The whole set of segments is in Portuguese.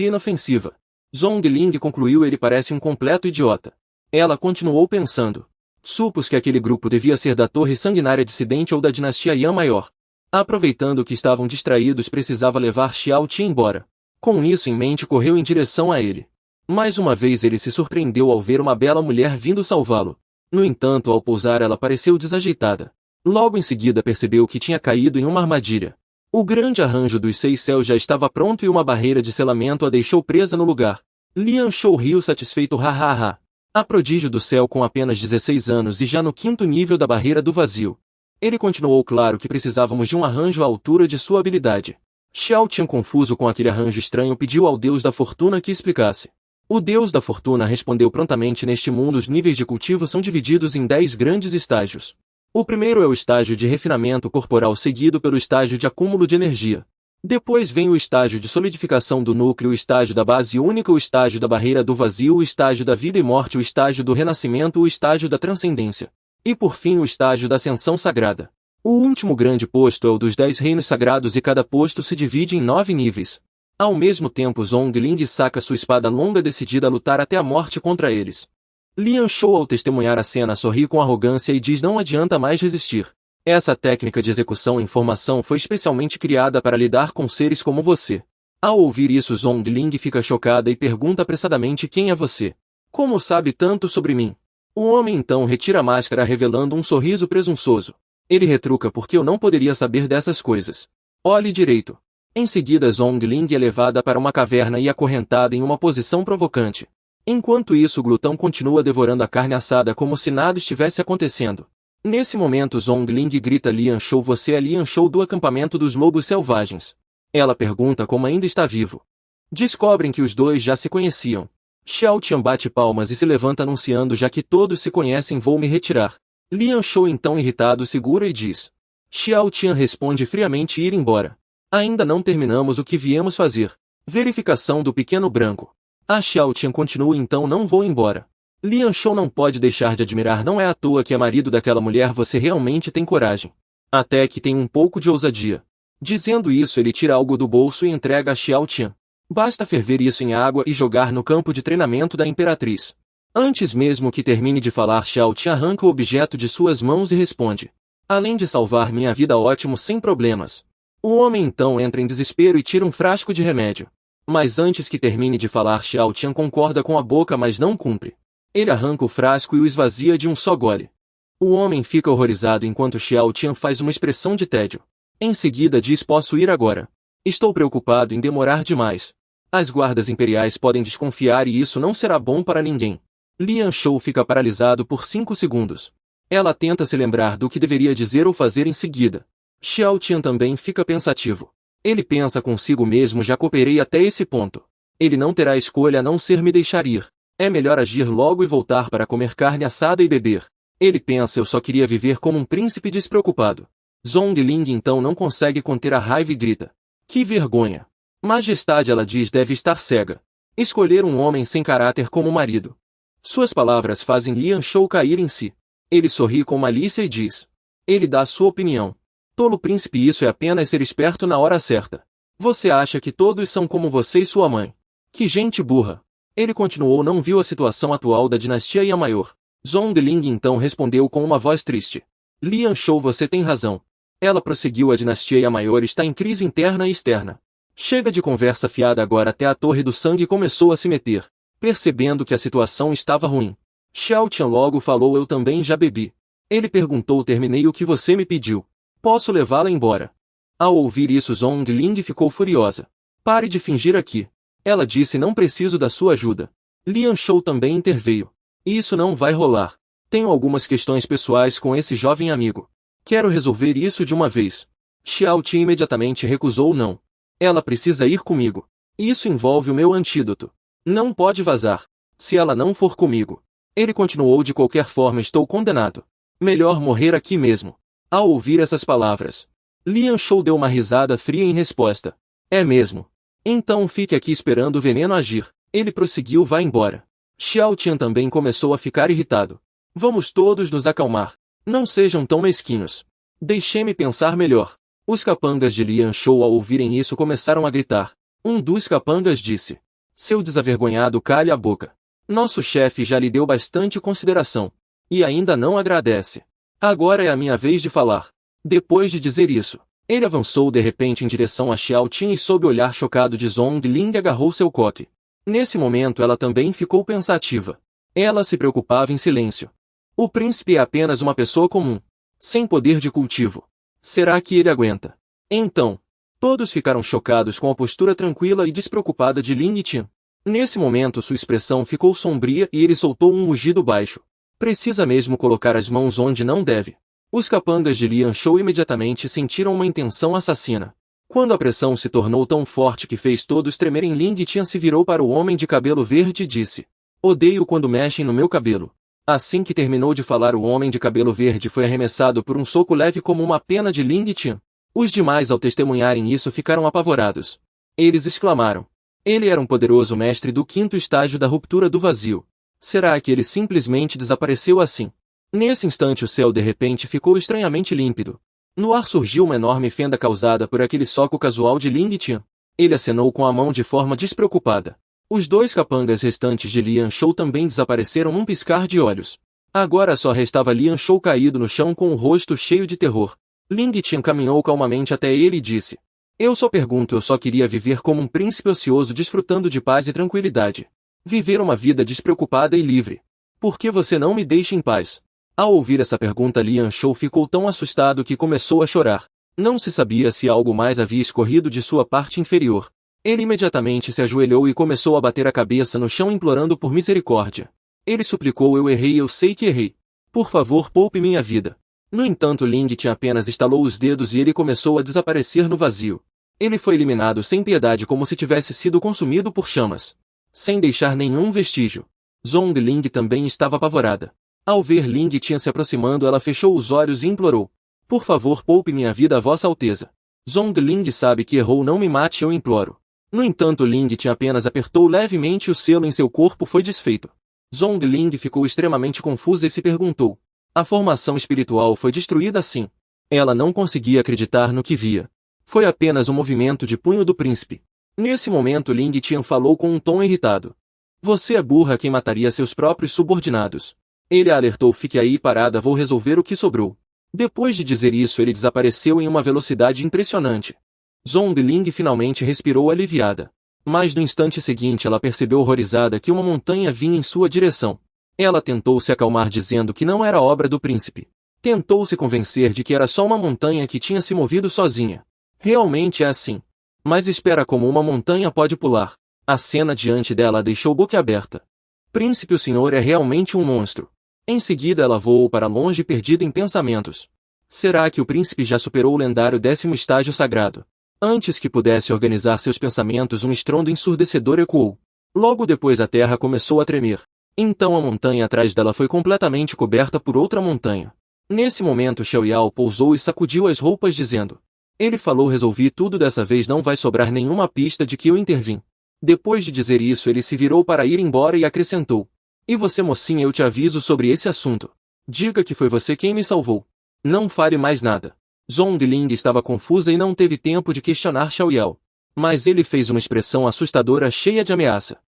inofensiva. Zhongling concluiu: ele parece um completo idiota. Ela continuou pensando. Supus que aquele grupo devia ser da Torre Sanguinária Dissidente ou da dinastia Yan Maior. Aproveitando que estavam distraídos, precisava levar Xiao Ti embora. Com isso em mente, correu em direção a ele. Mais uma vez ele se surpreendeu ao ver uma bela mulher vindo salvá-lo. No entanto, ao pousar ela pareceu desajeitada. Logo em seguida percebeu que tinha caído em uma armadilha. O grande arranjo dos 6 céus já estava pronto e uma barreira de selamento a deixou presa no lugar. Lian Shou riu satisfeito. Ha. A prodígio do céu com apenas 16 anos e já no 5º nível da barreira do vazio. Ele continuou: claro que precisávamos de um arranjo à altura de sua habilidade. Xiao Tian, confuso com aquele arranjo estranho, pediu ao deus da fortuna que explicasse. O deus da fortuna respondeu prontamente: neste mundo os níveis de cultivo são divididos em 10 grandes estágios. O primeiro é o estágio de refinamento corporal, seguido pelo estágio de acúmulo de energia. Depois vem o estágio de solidificação do núcleo, o estágio da base única, o estágio da barreira do vazio, o estágio da vida e morte, o estágio do renascimento, o estágio da transcendência. E por fim o estágio da ascensão sagrada. O último grande posto é o dos 10 reinos sagrados e cada posto se divide em 9 níveis. Ao mesmo tempo Zhongling saca sua espada longa, decidida a lutar até a morte contra eles. Lian Shou, ao testemunhar a cena, sorri com arrogância e diz: não adianta mais resistir. Essa técnica de execução em formação foi especialmente criada para lidar com seres como você. Ao ouvir isso, Zhongling fica chocada e pergunta apressadamente: quem é você? Como sabe tanto sobre mim? O homem então retira a máscara, revelando um sorriso presunçoso. Ele retruca: porque eu não poderia saber dessas coisas. Olhe direito. Em seguida Zhongling é levada para uma caverna e acorrentada em uma posição provocante. Enquanto isso, o glutão continua devorando a carne assada como se nada estivesse acontecendo. Nesse momento Zhongling grita: Lian Shou, você é Lian Shou do acampamento dos lobos selvagens. Ela pergunta como ainda está vivo. Descobrem que os dois já se conheciam. Xiao Tian bate palmas e se levanta anunciando: já que todos se conhecem, vou me retirar. Lian Shou, então irritado, segura e diz. Xiao Tian responde friamente: ir embora. Ainda não terminamos o que viemos fazer. Verificação do pequeno branco. A Xiao Tian continua: então não vou embora. Lian Shou não pode deixar de admirar: não é à toa que é marido daquela mulher, você realmente tem coragem. Até que tem um pouco de ousadia. Dizendo isso, ele tira algo do bolso e entrega a Xiao Tian. Basta ferver isso em água e jogar no campo de treinamento da Imperatriz. Antes mesmo que termine de falar, Xiao Tian arranca o objeto de suas mãos e responde: além de salvar minha vida, ótimo, sem problemas. O homem então entra em desespero e tira um frasco de remédio. Mas antes que termine de falar, Xiao Tian concorda com a boca, mas não cumpre. Ele arranca o frasco e o esvazia de um só gole. O homem fica horrorizado enquanto Xiao Tian faz uma expressão de tédio. Em seguida diz: posso ir agora? Estou preocupado em demorar demais. As guardas imperiais podem desconfiar e isso não será bom para ninguém. Lian Shou fica paralisado por 5 segundos. Ela tenta se lembrar do que deveria dizer ou fazer em seguida. Xiao Tian também fica pensativo. Ele pensa consigo mesmo: já cooperei até esse ponto. Ele não terá escolha a não ser me deixar ir. É melhor agir logo e voltar para comer carne assada e beber. Ele pensa: eu só queria viver como um príncipe despreocupado. Zhongling então não consegue conter a raiva e grita: que vergonha! Majestade, ela diz, deve estar cega. Escolher um homem sem caráter como marido. Suas palavras fazem Lian Shou cair em si. Ele sorri com malícia e diz. Ele dá sua opinião. Tolo príncipe, isso é apenas ser esperto na hora certa. Você acha que todos são como você e sua mãe. Que gente burra. Ele continuou: não viu a situação atual da dinastia Yan Maior. Zhongling então respondeu com uma voz triste. Lian Shou, você tem razão. Ela prosseguiu: a dinastia Yan Maior está em crise interna e externa. Chega de conversa fiada agora, até a Torre do Sangue começou a se meter, percebendo que a situação estava ruim. Xiao Tian logo falou: eu também já bebi. Ele perguntou: terminei o que você me pediu. Posso levá-la embora? Ao ouvir isso, Zhongling ficou furiosa. Pare de fingir aqui. Ela disse: não preciso da sua ajuda. Lian Shou também interveio. Isso não vai rolar. Tenho algumas questões pessoais com esse jovem amigo. Quero resolver isso de uma vez. Xiao Tian imediatamente recusou: não. Ela precisa ir comigo. Isso envolve o meu antídoto. Não pode vazar. Se ela não for comigo. Ele continuou: de qualquer forma estou condenado. Melhor morrer aqui mesmo. Ao ouvir essas palavras, Lian Shou deu uma risada fria em resposta. É mesmo? Então fique aqui esperando o veneno agir. Ele prosseguiu: vá embora. Xiao Tian também começou a ficar irritado. Vamos todos nos acalmar. Não sejam tão mesquinhos. Deixe-me pensar melhor. Os capangas de Lian Shou, ao ouvirem isso, começaram a gritar. Um dos capangas disse: Seu desavergonhado, calhe a boca. Nosso chefe já lhe deu bastante consideração. E ainda não agradece. Agora é a minha vez de falar. Depois de dizer isso, ele avançou de repente em direção a Xiao Tin e sob o olhar chocado de Zhong Ling agarrou seu coque. Nesse momento ela também ficou pensativa. Ela se preocupava em silêncio. O príncipe é apenas uma pessoa comum, sem poder de cultivo. Será que ele aguenta? Então, todos ficaram chocados com a postura tranquila e despreocupada de Ling Tin. Nesse momento sua expressão ficou sombria e ele soltou um mugido baixo. Precisa mesmo colocar as mãos onde não deve. Os capangas de Lian Shou imediatamente sentiram uma intenção assassina. Quando a pressão se tornou tão forte que fez todos tremerem, Ling Tin se virou para o homem de cabelo verde e disse: "Odeio quando mexem no meu cabelo." Assim que terminou de falar, o homem de cabelo verde foi arremessado por um soco leve como uma pena de Ling Tin. Os demais, ao testemunharem isso, ficaram apavorados. Eles exclamaram: "Ele era um poderoso mestre do 5º estágio da ruptura do vazio. Será que ele simplesmente desapareceu assim?" Nesse instante o céu de repente ficou estranhamente límpido. No ar surgiu uma enorme fenda causada por aquele soco casual de Ling Tin. Ele acenou com a mão de forma despreocupada. Os 2 capangas restantes de Lian Shou também desapareceram num piscar de olhos. Agora só restava Lian Shou caído no chão com o rosto cheio de terror. Ling Tin caminhou calmamente até ele e disse: "Eu só pergunto, eu só queria viver como um príncipe ocioso, desfrutando de paz e tranquilidade. Viver uma vida despreocupada e livre. Por que você não me deixa em paz?" Ao ouvir essa pergunta, Lian Shou ficou tão assustado que começou a chorar. Não se sabia se algo mais havia escorrido de sua parte inferior. Ele imediatamente se ajoelhou e começou a bater a cabeça no chão implorando por misericórdia. Ele suplicou: "Eu errei, eu sei que errei. Por favor, poupe minha vida." No entanto, Ling Tin apenas estalou os dedos e ele começou a desaparecer no vazio. Ele foi eliminado sem piedade, como se tivesse sido consumido por chamas, sem deixar nenhum vestígio. Zhong Ling também estava apavorada. Ao ver Ling Tin se aproximando, ela fechou os olhos e implorou: "Por favor, poupe minha vida, Vossa Alteza. Zhong Ling sabe que errou, não me mate, eu imploro." No entanto, Ling Tin apenas apertou levemente e o selo em seu corpo foi desfeito. Zhong Ling ficou extremamente confusa e se perguntou: a formação espiritual foi destruída assim? Ela não conseguia acreditar no que via. Foi apenas um movimento de punho do príncipe. Nesse momento, Ling Tin falou com um tom irritado: "Você é burra, quem mataria seus próprios subordinados." Ele a alertou: "Fique aí parada, vou resolver o que sobrou." Depois de dizer isso, ele desapareceu em uma velocidade impressionante. Zhong Ling finalmente respirou aliviada. Mas no instante seguinte ela percebeu horrorizada que uma montanha vinha em sua direção. Ela tentou se acalmar dizendo que não era obra do príncipe. Tentou se convencer de que era só uma montanha que tinha se movido sozinha. Realmente é assim. Mas espera, como uma montanha pode pular? A cena diante dela a deixou boquiaberta. "Príncipe, o senhor é realmente um monstro." Em seguida ela voou para longe, perdida em pensamentos. Será que o príncipe já superou o lendário 10º estágio sagrado? Antes que pudesse organizar seus pensamentos, um estrondo ensurdecedor ecoou. Logo depois a terra começou a tremer. Então a montanha atrás dela foi completamente coberta por outra montanha. Nesse momento Xiao Yao pousou e sacudiu as roupas dizendo: "Ele falou, resolvi tudo, dessa vez não vai sobrar nenhuma pista de que eu intervim." Depois de dizer isso, ele se virou para ir embora e acrescentou: "E você, mocinha, eu te aviso sobre esse assunto. Diga que foi você quem me salvou. Não fale mais nada." Zhong Ling estava confusa e não teve tempo de questionar Xiao Yao. Mas ele fez uma expressão assustadora, cheia de ameaça.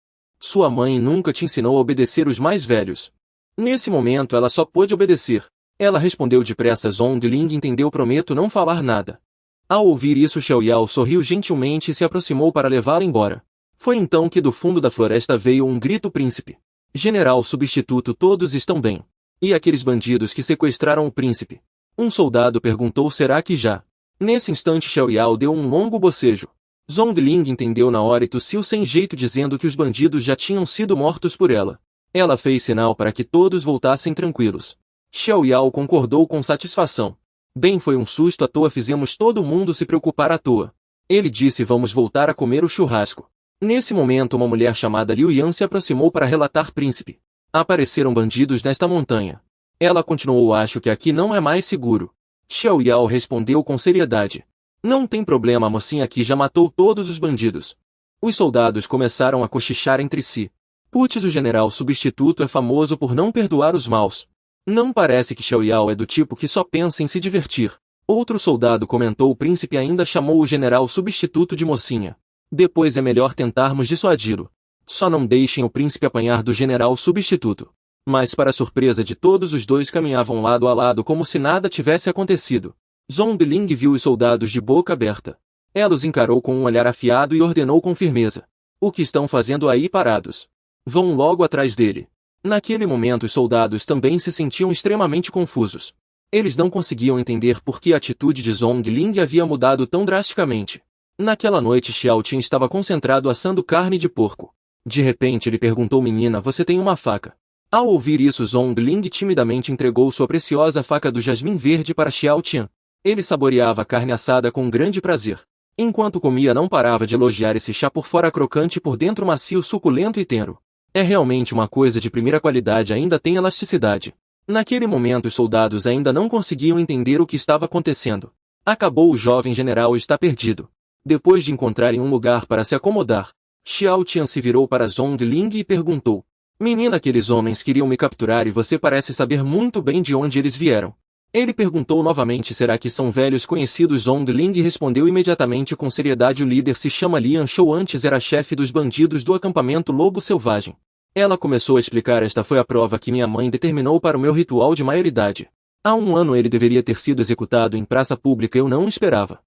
"Sua mãe nunca te ensinou a obedecer os mais velhos." Nesse momento ela só pôde obedecer. Ela respondeu depressa. Zhong Ling entendeu: "Prometo não falar nada." Ao ouvir isso, Xiao Yao sorriu gentilmente e se aproximou para levá-la embora. Foi então que do fundo da floresta veio um grito: "Príncipe! General substituto, todos estão bem? E aqueles bandidos que sequestraram o príncipe?" Um soldado perguntou: "Será que já?" Nesse instante Xiao Yao deu um longo bocejo. Zhong Ling entendeu na hora e tossiu sem jeito, dizendo que os bandidos já tinham sido mortos por ela. Ela fez sinal para que todos voltassem tranquilos. Xiao Yao concordou com satisfação. "Bem, foi um susto à toa, fizemos todo mundo se preocupar à toa." Ele disse: "Vamos voltar a comer o churrasco." Nesse momento uma mulher chamada Liu Yan se aproximou para relatar: "Príncipe, apareceram bandidos nesta montanha." Ela continuou: "Acho que aqui não é mais seguro." Xiao Yao respondeu com seriedade: "Não tem problema, a mocinha aqui já matou todos os bandidos." Os soldados começaram a cochichar entre si. "Putz, o general substituto é famoso por não perdoar os maus. Não parece que Xiao Yao é do tipo que só pensa em se divertir." Outro soldado comentou: "O príncipe ainda chamou o general substituto de mocinha. Depois é melhor tentarmos dissuadi-lo." Só não deixem o príncipe apanhar do general substituto. Mas para surpresa de todos, os dois caminhavam lado a lado como se nada tivesse acontecido. Zhongling viu os soldados de boca aberta. Ela os encarou com um olhar afiado e ordenou com firmeza: o que estão fazendo aí parados? Vão logo atrás dele. Naquele momento os soldados também se sentiam extremamente confusos. Eles não conseguiam entender por que a atitude de Zhongling havia mudado tão drasticamente. Naquela noite Xiao Tian estava concentrado assando carne de porco. De repente ele perguntou: menina, você tem uma faca? Ao ouvir isso, Zhongling timidamente entregou sua preciosa faca do jasmim verde para Xiao Tian. Ele saboreava a carne assada com grande prazer. Enquanto comia, não parava de elogiar esse chá, por fora crocante e por dentro macio, suculento e tenro. É realmente uma coisa de primeira qualidade, ainda tem elasticidade. Naquele momento os soldados ainda não conseguiam entender o que estava acontecendo. Acabou, o jovem general está perdido. Depois de encontrarem um lugar para se acomodar, Xiao Tian se virou para Zhongling e perguntou: menina, aqueles homens queriam me capturar e você parece saber muito bem de onde eles vieram. Ele perguntou novamente: será que são velhos conhecidos? Zhongling respondeu imediatamente com seriedade: o líder se chama Lian Shou, antes era chefe dos bandidos do acampamento Lobo Selvagem. Ela começou a explicar: esta foi a prova que minha mãe determinou para o meu ritual de maioridade. Há um ano ele deveria ter sido executado em praça pública, eu não esperava.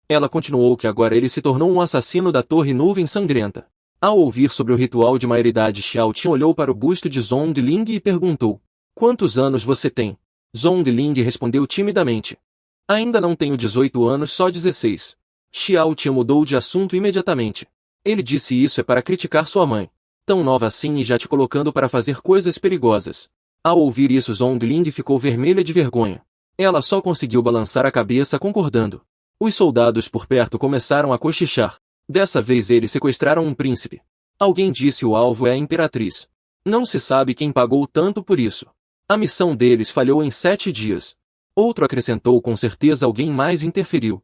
Ela continuou que agora ele se tornou um assassino da Torre Nuvem Sangrenta. Ao ouvir sobre o ritual de maioridade, Xiao Tian olhou para o busto de Zhongling e perguntou: quantos anos você tem? Zhongling respondeu timidamente: ainda não tenho 18 anos, só 16. Xiao Tian mudou de assunto imediatamente. Ele disse: isso é para criticar sua mãe. Tão nova assim e já te colocando para fazer coisas perigosas. Ao ouvir isso, Zhongling ficou vermelha de vergonha. Ela só conseguiu balançar a cabeça concordando. Os soldados por perto começaram a cochichar. Dessa vez eles sequestraram um príncipe. Alguém disse: o alvo é a imperatriz. Não se sabe quem pagou tanto por isso. A missão deles falhou em 7 dias. Outro acrescentou: com certeza alguém mais interferiu.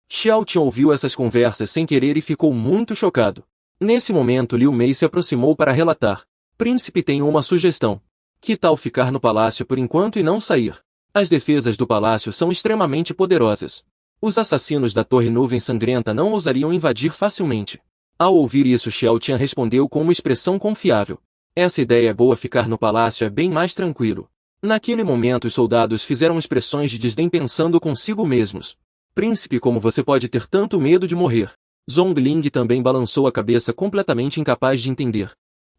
Xiao Tian ouviu essas conversas sem querer e ficou muito chocado. Nesse momento Liu Mei se aproximou para relatar: príncipe, tenho uma sugestão. Que tal ficar no palácio por enquanto e não sair? As defesas do palácio são extremamente poderosas. Os assassinos da Torre Nuvem Sangrenta não ousariam invadir facilmente. Ao ouvir isso, Xiao Tian respondeu com uma expressão confiável: essa ideia é boa, ficar no palácio é bem mais tranquilo. Naquele momento os soldados fizeram expressões de desdém, pensando consigo mesmos: príncipe, como você pode ter tanto medo de morrer? Zhongling também balançou a cabeça, completamente incapaz de entender.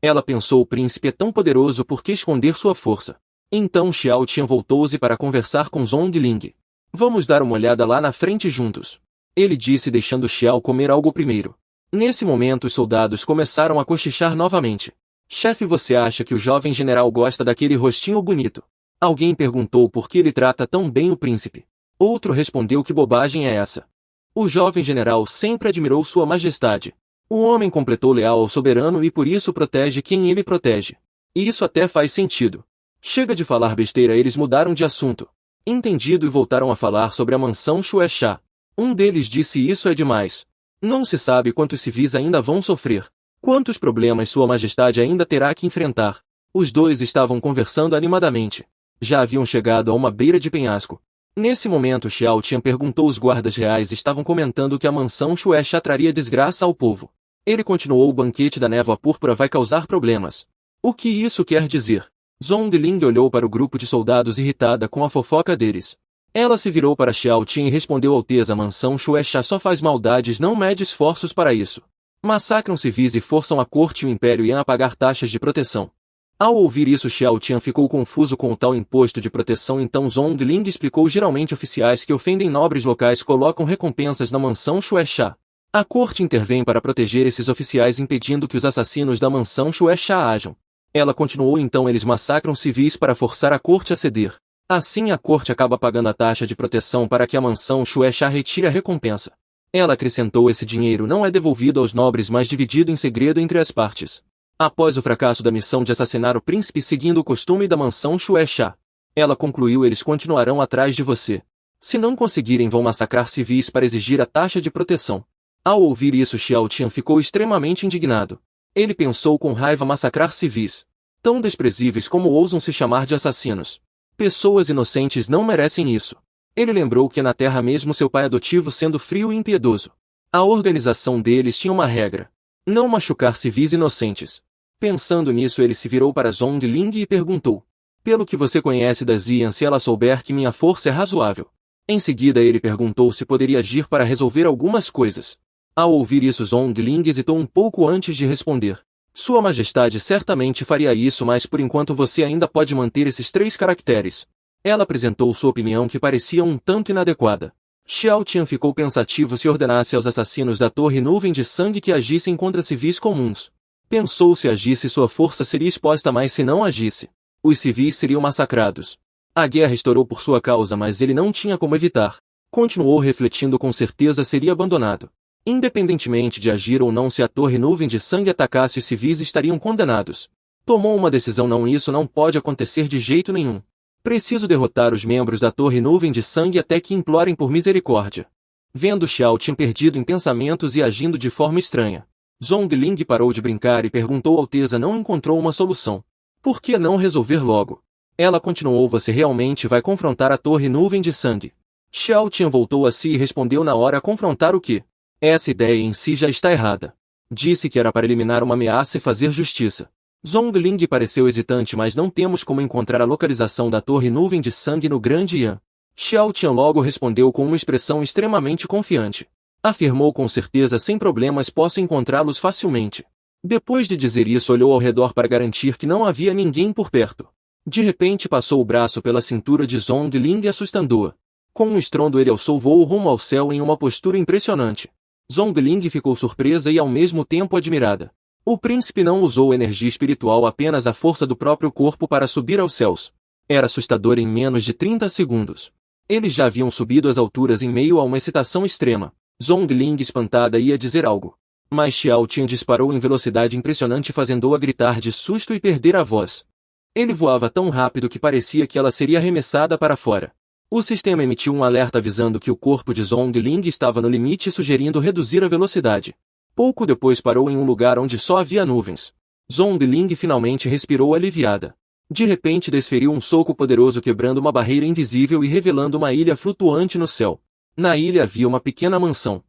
Ela pensou: o príncipe é tão poderoso, por que esconder sua força? Então Xiao Tian voltou-se para conversar com Zhongling. Vamos dar uma olhada lá na frente juntos. Ele disse, deixando Xiao comer algo primeiro. Nesse momento os soldados começaram a cochichar novamente. Chefe, você acha que o jovem general gosta daquele rostinho bonito? Alguém perguntou por que ele trata tão bem o príncipe. Outro respondeu: que bobagem é essa? O jovem general sempre admirou sua majestade. O homem completou: leal ao soberano e por isso protege quem ele protege. E isso até faz sentido. Chega de falar besteira. Eles mudaram de assunto. Entendido, e voltaram a falar sobre a mansão Xuexia. Um deles disse: isso é demais. Não se sabe quantos civis ainda vão sofrer. Quantos problemas sua majestade ainda terá que enfrentar. Os dois estavam conversando animadamente. Já haviam chegado a uma beira de penhasco. Nesse momento Xiao Tian perguntou: os guardas reais estavam comentando que a mansão Xuexia traria desgraça ao povo. Ele continuou: o banquete da névoa púrpura vai causar problemas. O que isso quer dizer? Zhongling olhou para o grupo de soldados irritada com a fofoca deles. Ela se virou para Xiao Tian e respondeu: Alteza, a mansão Xuexia só faz maldades, não mede esforços para isso. Massacram civis e forçam a corte e o império Yan a pagar taxas de proteção. Ao ouvir isso, Xiao Tian ficou confuso com o tal imposto de proteção. Então Zhongling explicou: geralmente oficiais que ofendem nobres locais colocam recompensas na mansão Xuexia. A corte intervém para proteger esses oficiais, impedindo que os assassinos da mansão Xuexia hajam. Ela continuou: então eles massacram civis para forçar a corte a ceder. Assim a corte acaba pagando a taxa de proteção para que a mansão Xuexia retire a recompensa. Ela acrescentou: esse dinheiro não é devolvido aos nobres, mas dividido em segredo entre as partes. Após o fracasso da missão de assassinar o príncipe seguindo o costume da mansão Xuexia, ela concluiu: eles continuarão atrás de você. Se não conseguirem, vão massacrar civis para exigir a taxa de proteção. Ao ouvir isso, Xiao Tian ficou extremamente indignado. Ele pensou com raiva: massacrar civis. Tão desprezíveis, como ousam se chamar de assassinos. Pessoas inocentes não merecem isso. Ele lembrou que na terra, mesmo seu pai adotivo sendo frio e impiedoso, a organização deles tinha uma regra: não machucar civis inocentes. Pensando nisso, ele se virou para Zhongling e perguntou: pelo que você conhece da Xian, se ela souber que minha força é razoável? Em seguida ele perguntou se poderia agir para resolver algumas coisas. Ao ouvir isso, Zhongling hesitou um pouco antes de responder. Sua Majestade certamente faria isso, mas por enquanto você ainda pode manter esses 3 caracteres. Ela apresentou sua opinião, que parecia um tanto inadequada. Xiao Tian ficou pensativo se ordenasse aos assassinos da Torre Nuvem de Sangue que agissem contra civis comuns. Pensou: se agisse, sua força seria exposta, mas se não agisse, os civis seriam massacrados. A guerra estourou por sua causa, mas ele não tinha como evitar. Continuou refletindo: com certeza seria abandonado. Independentemente de agir ou não, se a Torre Nuvem de Sangue atacasse, os civis estariam condenados. Tomou uma decisão: não, isso não pode acontecer de jeito nenhum. Preciso derrotar os membros da Torre Nuvem de Sangue até que implorem por misericórdia. Vendo Xiao Tian perdido em pensamentos e agindo de forma estranha, Zhongling parou de brincar e perguntou: Alteza não encontrou uma solução? Por que não resolver logo? Ela continuou: você realmente vai confrontar a Torre Nuvem de Sangue? Xiao Tian voltou a si e respondeu na hora: confrontar o quê? Essa ideia em si já está errada. Disse que era para eliminar uma ameaça e fazer justiça. Zhongling pareceu hesitante: mas não temos como encontrar a localização da Torre Nuvem de Sangue no Grande Yan. Xiao Tian logo respondeu com uma expressão extremamente confiante. Afirmou: com certeza, sem problemas, posso encontrá-los facilmente. Depois de dizer isso, olhou ao redor para garantir que não havia ninguém por perto. De repente passou o braço pela cintura de Zhongling, assustando-a. Com um estrondo ele alçou voo rumo ao céu em uma postura impressionante. Zhongling ficou surpresa e ao mesmo tempo admirada. O príncipe não usou energia espiritual, apenas a força do próprio corpo para subir aos céus. Era assustador em menos de 30 segundos. Eles já haviam subido às alturas em meio a uma excitação extrema. Zhongling, espantada, ia dizer algo. Mas Xiao Tian disparou em velocidade impressionante, fazendo-a gritar de susto e perder a voz. Ele voava tão rápido que parecia que ela seria arremessada para fora. O sistema emitiu um alerta avisando que o corpo de Zhongling estava no limite, sugerindo reduzir a velocidade. Pouco depois parou em um lugar onde só havia nuvens. Zhongling finalmente respirou aliviada. De repente desferiu um soco poderoso, quebrando uma barreira invisível e revelando uma ilha flutuante no céu. Na ilha havia uma pequena mansão.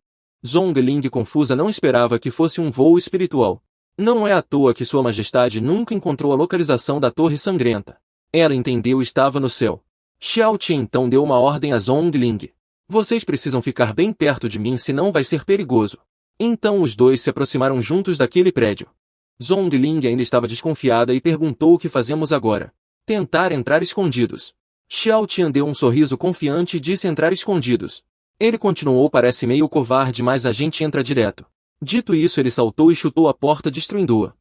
Zhongling, confusa, não esperava que fosse um voo espiritual. Não é à toa que Sua Majestade nunca encontrou a localização da Torre Sangrenta. Ela entendeu: estava no céu. Xiao Tian então deu uma ordem a Zhongling. Vocês precisam ficar bem perto de mim, senão vai ser perigoso. Então os dois se aproximaram juntos daquele prédio. Zhongling ainda estava desconfiada e perguntou: o que fazemos agora? Tentar entrar escondidos. Xiao Tian deu um sorriso confiante e disse: entrar escondidos. Ele continuou: parece meio covarde, mas a gente entra direto. Dito isso, ele saltou e chutou a porta, destruindo-a.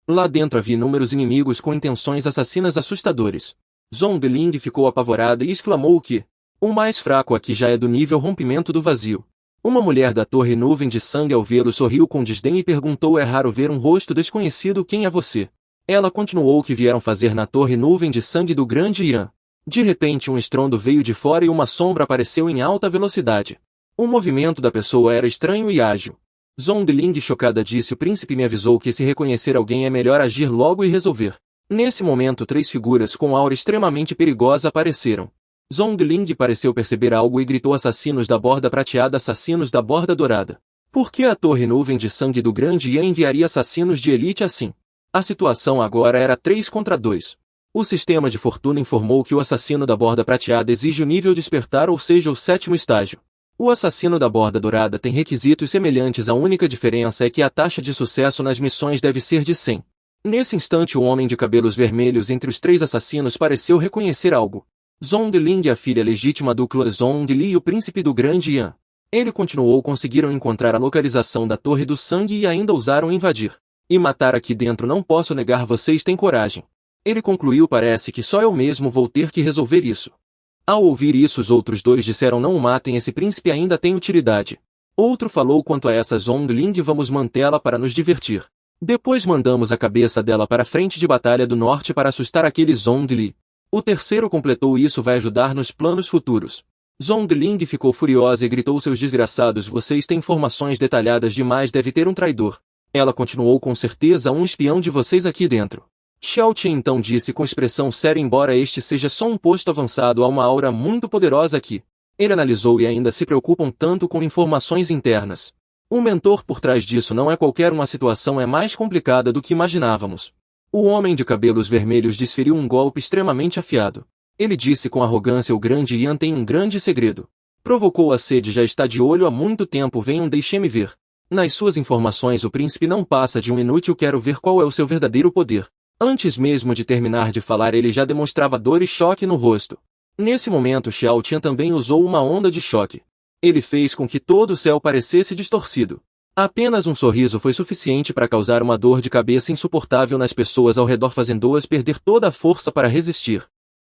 Lá dentro havia inúmeros inimigos com intenções assassinas assustadores. Zhongling ficou apavorada e exclamou: o que? O mais fraco aqui já é do nível rompimento do vazio. Uma mulher da Torre Nuvem de Sangue, ao vê-lo, sorriu com desdém e perguntou: é raro ver um rosto desconhecido, quem é você? Ela continuou: o que vieram fazer na Torre Nuvem de Sangue do Grande Yan? De repente um estrondo veio de fora e uma sombra apareceu em alta velocidade. O movimento da pessoa era estranho e ágil. Zhongling, chocada, disse: o príncipe me avisou que se reconhecer alguém é melhor agir logo e resolver. Nesse momento 3 figuras com aura extremamente perigosa apareceram. Zhongling pareceu perceber algo e gritou: assassinos da borda prateada, assassinos da borda dourada. Por que a Torre Nuvem de Sangue do Grande Yan enviaria assassinos de elite assim? A situação agora era 3 contra 2. O sistema de fortuna informou que o assassino da borda prateada exige o nível despertar, ou seja, o 7º estágio. O assassino da borda dourada tem requisitos semelhantes, a única diferença é que a taxa de sucesso nas missões deve ser de 100. Nesse instante o homem de cabelos vermelhos entre os 3 assassinos pareceu reconhecer algo. Zhongling, a filha legítima do clã Zhongli e o príncipe do Grande Yan. Ele continuou: conseguiram encontrar a localização da Torre do Sangue e ainda ousaram invadir. E matar aqui dentro, não posso negar, vocês têm coragem. Ele concluiu: parece que só eu mesmo vou ter que resolver isso. Ao ouvir isso, os outros 2 disseram: não o matem, esse príncipe ainda tem utilidade. Outro falou: quanto a essa Zhongling, vamos mantê-la para nos divertir. Depois mandamos a cabeça dela para a frente de batalha do norte para assustar aquele Zhongli. O terceiro completou: isso vai ajudar nos planos futuros. Zhongling ficou furiosa e gritou: seus desgraçados, vocês têm informações detalhadas demais, deve ter um traidor. Ela continuou: com certeza um espião de vocês aqui dentro. Xiao Tian então disse com expressão séria: embora este seja só um posto avançado, há uma aura muito poderosa aqui. Ele analisou: e ainda se preocupam tanto com informações internas. O mentor por trás disso não é qualquer uma, situação é mais complicada do que imaginávamos. O homem de cabelos vermelhos desferiu um golpe extremamente afiado. Ele disse com arrogância: o grande Yan tem um grande segredo. Provocou a sede, já está de olho há muito tempo, venham, deixe-me ver. Nas suas informações o príncipe não passa de um inútil, quero ver qual é o seu verdadeiro poder. Antes mesmo de terminar de falar ele já demonstrava dor e choque no rosto. Nesse momento Xiao Tian também usou uma onda de choque. Ele fez com que todo o céu parecesse distorcido. Apenas um sorriso foi suficiente para causar uma dor de cabeça insuportável nas pessoas ao redor, fazendo-as perder toda a força para resistir.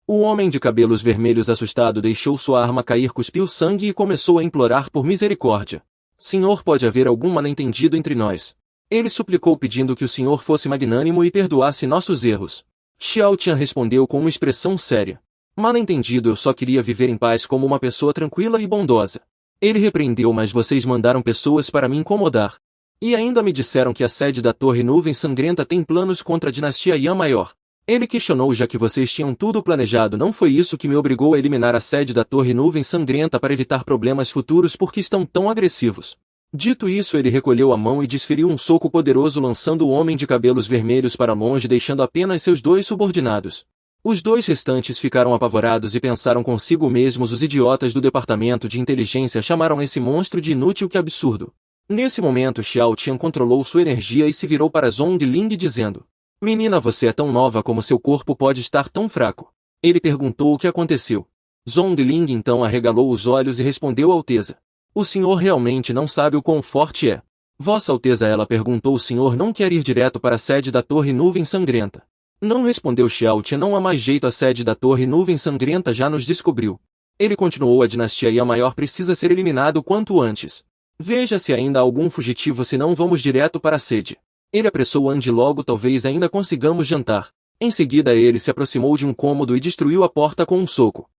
O homem de cabelos vermelhos, assustado, deixou sua arma cair, cuspiu sangue e começou a implorar por misericórdia. Senhor, pode haver algum mal-entendido entre nós. Ele suplicou pedindo que o senhor fosse magnânimo e perdoasse nossos erros. Xiao Tian respondeu com uma expressão séria. Mal-entendido, eu só queria viver em paz como uma pessoa tranquila e bondosa. Ele repreendeu, mas vocês mandaram pessoas para me incomodar. E ainda me disseram que a sede da Torre Nuvem Sangrenta tem planos contra a dinastia Yan Maior. Ele questionou, já que vocês tinham tudo planejado, não foi isso que me obrigou a eliminar a sede da Torre Nuvem Sangrenta para evitar problemas futuros porque estão tão agressivos. Dito isso, ele recolheu a mão e desferiu um soco poderoso, lançando o homem de cabelos vermelhos para longe, deixando apenas seus dois subordinados. Os dois restantes ficaram apavorados e pensaram consigo mesmos: os idiotas do departamento de inteligência chamaram esse monstro de inútil, que absurdo. Nesse momento Xiao Tian controlou sua energia e se virou para Zhongling dizendo: menina, você é tão nova, como seu corpo pode estar tão fraco? Ele perguntou o que aconteceu. Zhongling então arregalou os olhos e respondeu: Alteza, o senhor realmente não sabe o quão forte é. Vossa Alteza, ela perguntou, o senhor não quer ir direto para a sede da Torre Nuvem Sangrenta? Não, respondeu Xiao Tian, não há mais jeito, a sede da Torre Nuvem Sangrenta já nos descobriu. Ele continuou: a dinastia Yan Maior precisa ser eliminado quanto antes. Veja se ainda há algum fugitivo, senão vamos direto para a sede. Ele apressou: ande logo, talvez ainda consigamos jantar. Em seguida ele se aproximou de um cômodo e destruiu a porta com um soco.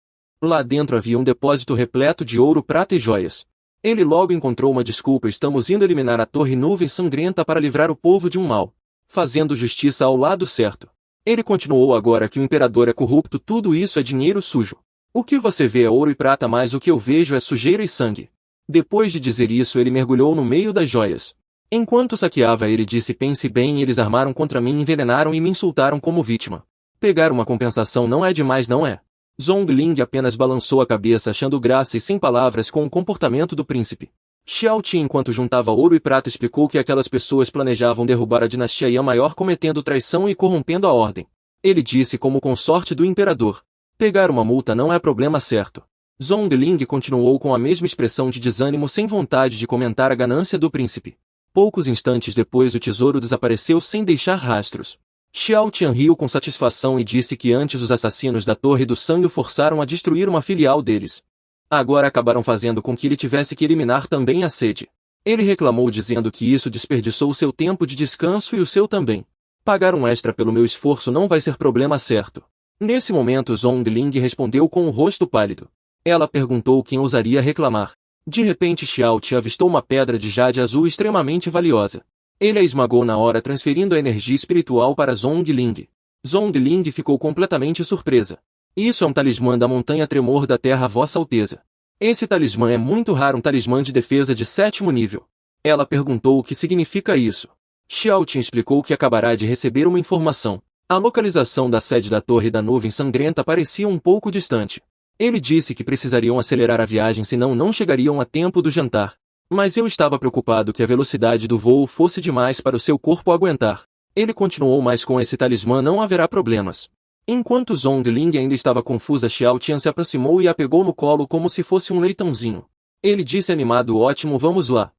Lá dentro havia um depósito repleto de ouro, prata e joias. Ele logo encontrou uma desculpa: estamos indo eliminar a Torre Nuvem Sangrenta para livrar o povo de um mal. Fazendo justiça ao lado certo. Ele continuou: agora que o imperador é corrupto, tudo isso é dinheiro sujo. O que você vê é ouro e prata, mas o que eu vejo é sujeira e sangue. Depois de dizer isso, ele mergulhou no meio das joias. Enquanto saqueava, ele disse: pense bem, eles armaram contra mim, envenenaram e me insultaram como vítima. Pegar uma compensação não é demais, não é? Zhongling apenas balançou a cabeça, achando graça e sem palavras com o comportamento do príncipe. Xiao Tian, enquanto juntava ouro e prata, explicou que aquelas pessoas planejavam derrubar a dinastia Yan Maior, cometendo traição e corrompendo a ordem. Ele disse como consorte do imperador: pegar uma multa não é problema certo. Zhongling continuou com a mesma expressão de desânimo, sem vontade de comentar a ganância do príncipe. Poucos instantes depois o tesouro desapareceu sem deixar rastros. Xiao Tian riu com satisfação e disse que antes os assassinos da Torre do Sangue o forçaram a destruir uma filial deles. Agora acabaram fazendo com que ele tivesse que eliminar também a sede. Ele reclamou, dizendo que isso desperdiçou seu tempo de descanso e o seu também. Pagar um extra pelo meu esforço não vai ser problema certo. Nesse momento Zhongling respondeu com o rosto pálido. Ela perguntou quem ousaria reclamar. De repente Xiao Tian avistou uma pedra de jade azul extremamente valiosa. Ele a esmagou na hora, transferindo a energia espiritual para Zhongling. Zhongling ficou completamente surpresa. Isso é um talismã da montanha Tremor da Terra, Vossa Alteza. Esse talismã é muito raro, um talismã de defesa de 7º nível. Ela perguntou o que significa isso. Xiao Tian explicou que acabará de receber uma informação. A localização da sede da Torre da Nuvem Sangrenta parecia um pouco distante. Ele disse que precisariam acelerar a viagem, senão não chegariam a tempo do jantar. Mas eu estava preocupado que a velocidade do voo fosse demais para o seu corpo aguentar. Ele continuou: mas com esse talismã não haverá problemas. Enquanto Zhongling ainda estava confusa, Xiao Tian se aproximou e a pegou no colo como se fosse um leitãozinho. Ele disse animado: ótimo, vamos lá.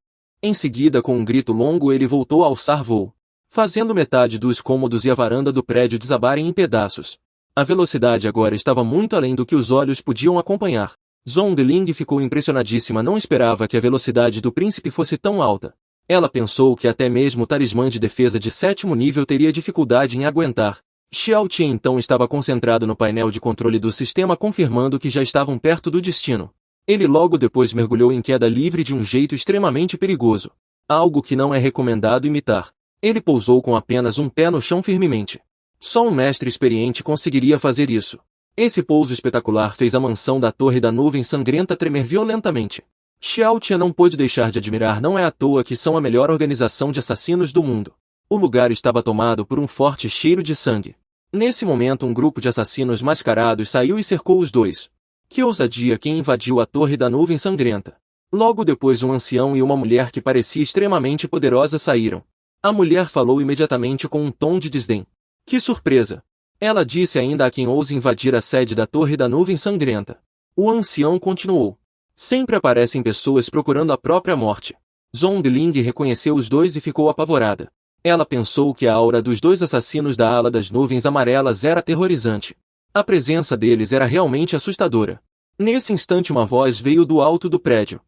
Em seguida, com um grito longo, ele voltou a alçar voo, fazendo metade dos cômodos e a varanda do prédio desabarem em pedaços. A velocidade agora estava muito além do que os olhos podiam acompanhar. Zhongling ficou impressionadíssima, não esperava que a velocidade do príncipe fosse tão alta. Ela pensou que até mesmo o talismã de defesa de 7º nível teria dificuldade em aguentar. Xiao Tian então estava concentrado no painel de controle do sistema, confirmando que já estavam perto do destino. Ele logo depois mergulhou em queda livre de um jeito extremamente perigoso. Algo que não é recomendado imitar. Ele pousou com apenas um pé no chão firmemente. Só um mestre experiente conseguiria fazer isso. Esse pouso espetacular fez a mansão da Torre da Nuvem Sangrenta tremer violentamente. Xiao Tian não pôde deixar de admirar, não é à toa que são a melhor organização de assassinos do mundo. O lugar estava tomado por um forte cheiro de sangue. Nesse momento um grupo de assassinos mascarados saiu e cercou os dois. Que ousadia quem invadiu a Torre da Nuvem Sangrenta. Logo depois um ancião e uma mulher que parecia extremamente poderosa saíram. A mulher falou imediatamente com um tom de desdém. Que surpresa! Ela disse ainda a quem ouse invadir a sede da Torre da Nuvem Sangrenta. O ancião continuou. Sempre aparecem pessoas procurando a própria morte. Zhongling reconheceu os dois e ficou apavorada. Ela pensou que a aura dos dois assassinos da ala das nuvens amarelas era aterrorizante. A presença deles era realmente assustadora. Nesse instante uma voz veio do alto do prédio.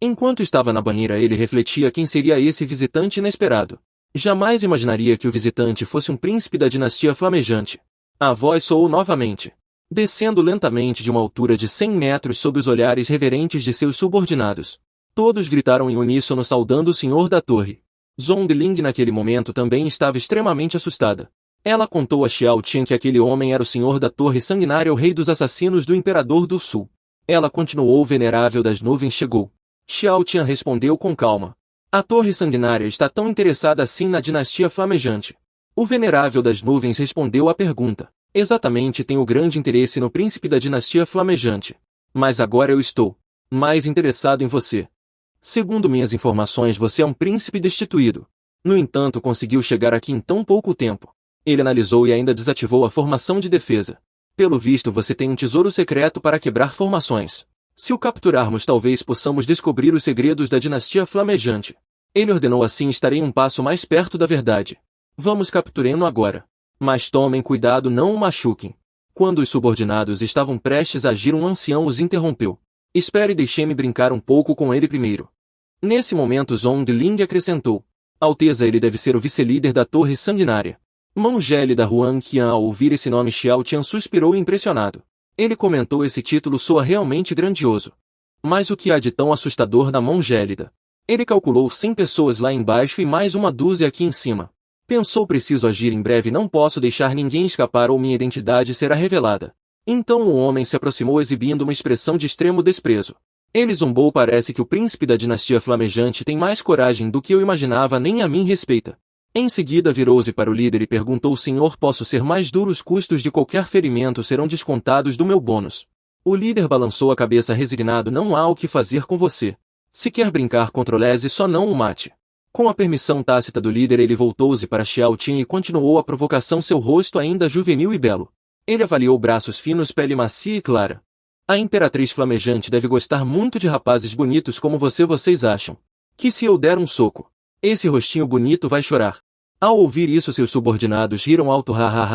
Enquanto estava na banheira ele refletia quem seria esse visitante inesperado. Jamais imaginaria que o visitante fosse um príncipe da dinastia flamejante. A voz soou novamente. Descendo lentamente de uma altura de 100 metros sob os olhares reverentes de seus subordinados. Todos gritaram em uníssono saudando o senhor da torre. Zhongling naquele momento também estava extremamente assustada. Ela contou a Xiao Tian que aquele homem era o senhor da torre sanguinária, o rei dos assassinos do Imperador do Sul. Ela continuou: o venerável das nuvens chegou. Xiao Tian respondeu com calma. A torre sanguinária está tão interessada assim na dinastia flamejante. O venerável das nuvens respondeu à pergunta. Exatamente, tenho grande interesse no príncipe da dinastia flamejante. Mas agora eu estou mais interessado em você. Segundo minhas informações, você é um príncipe destituído. No entanto, conseguiu chegar aqui em tão pouco tempo. Ele analisou e ainda desativou a formação de defesa. Pelo visto, você tem um tesouro secreto para quebrar formações. Se o capturarmos, talvez possamos descobrir os segredos da dinastia flamejante. Ele ordenou: assim estarei um passo mais perto da verdade. Vamos, capturem-no agora. Mas tomem cuidado, não o machuquem. Quando os subordinados estavam prestes a agir, um ancião os interrompeu. Espere, deixe-me brincar um pouco com ele primeiro. Nesse momento Zhongling acrescentou. Alteza, ele deve ser o vice-líder da Torre Sanguinária. Mão gélida Huang Qian. Ao ouvir esse nome, Xiao Tian suspirou impressionado. Ele comentou: esse título soa realmente grandioso. Mas o que há de tão assustador na mão gélida? Ele calculou 100 pessoas lá embaixo e mais uma dúzia aqui em cima. Pensou: preciso agir em breve, não posso deixar ninguém escapar ou minha identidade será revelada. Então o homem se aproximou exibindo uma expressão de extremo desprezo. Ele zombou: parece que o príncipe da dinastia flamejante tem mais coragem do que eu imaginava, nem a mim respeita. Em seguida virou-se para o líder e perguntou: senhor, posso ser mais duro? Os custos de qualquer ferimento serão descontados do meu bônus. O líder balançou a cabeça resignado: não há o que fazer com você. Se quer brincar contra o Lese, só não o mate. Com a permissão tácita do líder, ele voltou-se para Xiao Tian e continuou a provocação, seu rosto ainda juvenil e belo. Ele avaliou: braços finos, pele macia e clara. A imperatriz flamejante deve gostar muito de rapazes bonitos como você. Vocês acham que se eu der um soco, esse rostinho bonito vai chorar? Ao ouvir isso, seus subordinados riram alto,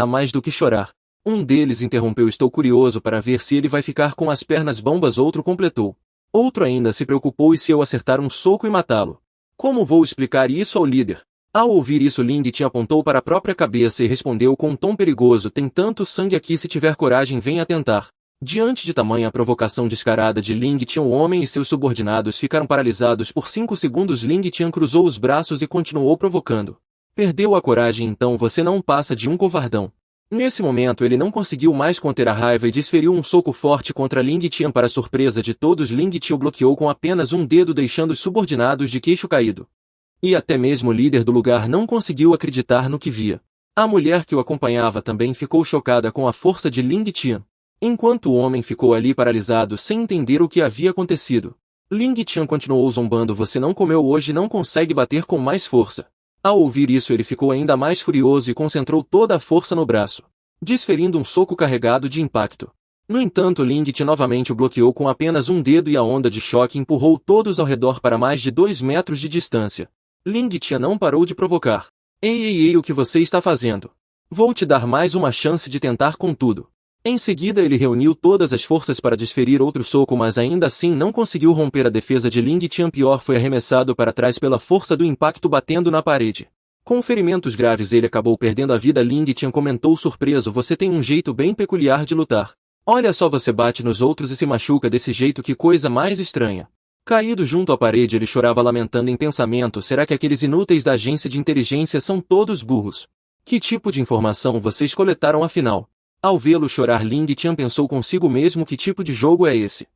mais do que chorar. Um deles interrompeu: estou curioso para ver se ele vai ficar com as pernas bambas. Outro completou. Outro ainda se preocupou: e se eu acertar um soco e matá-lo? Como vou explicar isso ao líder? Ao ouvir isso, Ling Tian apontou para a própria cabeça e respondeu com um tom perigoso: tem tanto sangue aqui, se tiver coragem venha tentar. Diante de tamanha provocação descarada de Ling Tian, o homem e seus subordinados ficaram paralisados por 5 segundos. Ling Tian cruzou os braços e continuou provocando. Perdeu a coragem, então você não passa de um covardão. Nesse momento ele não conseguiu mais conter a raiva e desferiu um soco forte contra Ling Tian. Para surpresa de todos, Ling Tian o bloqueou com apenas um dedo, deixando os subordinados de queixo caído. E até mesmo o líder do lugar não conseguiu acreditar no que via. A mulher que o acompanhava também ficou chocada com a força de Ling Tian. Enquanto o homem ficou ali paralisado sem entender o que havia acontecido, Ling Tian continuou zombando: você não comeu hoje, não consegue bater com mais força. Ao ouvir isso, ele ficou ainda mais furioso e concentrou toda a força no braço, desferindo um soco carregado de impacto. No entanto, Ling Tian novamente o bloqueou com apenas um dedo e a onda de choque empurrou todos ao redor para mais de 2 metros de distância. Ling Tian não parou de provocar. Ei, o que você está fazendo? Vou te dar mais uma chance de tentar com tudo. Em seguida ele reuniu todas as forças para desferir outro soco, mas ainda assim não conseguiu romper a defesa de Ling Tian. Pior, foi arremessado para trás pela força do impacto batendo na parede. Com ferimentos graves ele acabou perdendo a vida. Ling Tian comentou surpreso: você tem um jeito bem peculiar de lutar. Olha só, você bate nos outros e se machuca desse jeito, que coisa mais estranha. Caído junto à parede ele chorava, lamentando em pensamento: será que aqueles inúteis da agência de inteligência são todos burros? Que tipo de informação vocês coletaram afinal? Ao vê-lo chorar, Ling Tian pensou consigo mesmo: que tipo de jogo é esse?